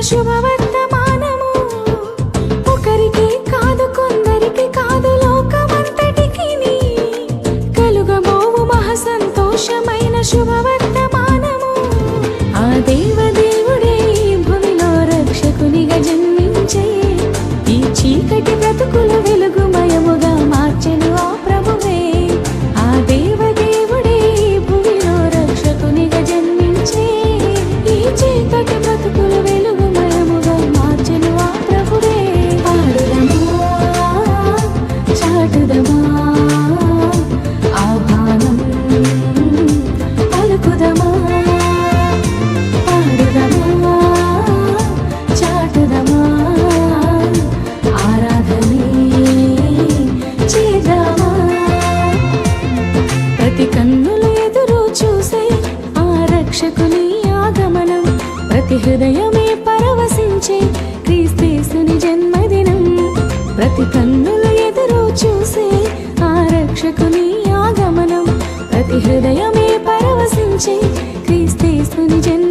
శుభవర్తమానము ఒకరికి కాదు కొందరికి కాదు లోకమంతటికి కలుగబోవు మహా సంతోషమైన శుభవర్తమానము. ఆ దేవదేవుడే భూమిలో రక్షకునిగా జన్మించే ఈ చీకటి బ్రతుకుల వెలుగుమయముగా మార్చెను ఆ ప్రభువే. ఆ దేవదేవుడే భూమిలో రక్షకునిగా జన్మించే ఈ చీకటి బ్రతుకుల వెలుగుమయముగా మార్చెను ఆ ప్రభువే. పాడుదమా చాటుదమా ఆహ్వానం పలుకుదమా. పాడుదమా చాటుదమా ఆరాధనే చేద్దామా. ప్రతి కన్నులు ఎదురు చూసే ఆ రక్షకుని ఆగమనం, ప్రతి హృదయమే పరవశించే క్రీస్తేసుని జన్మదినం. ప్రతి కన్నులు ఎదురు చూసే ఆ రక్షకుని ఆగమనం, ప్రతి హృదయమే పరవశించే క్రీస్తేసుని జన్మదినం.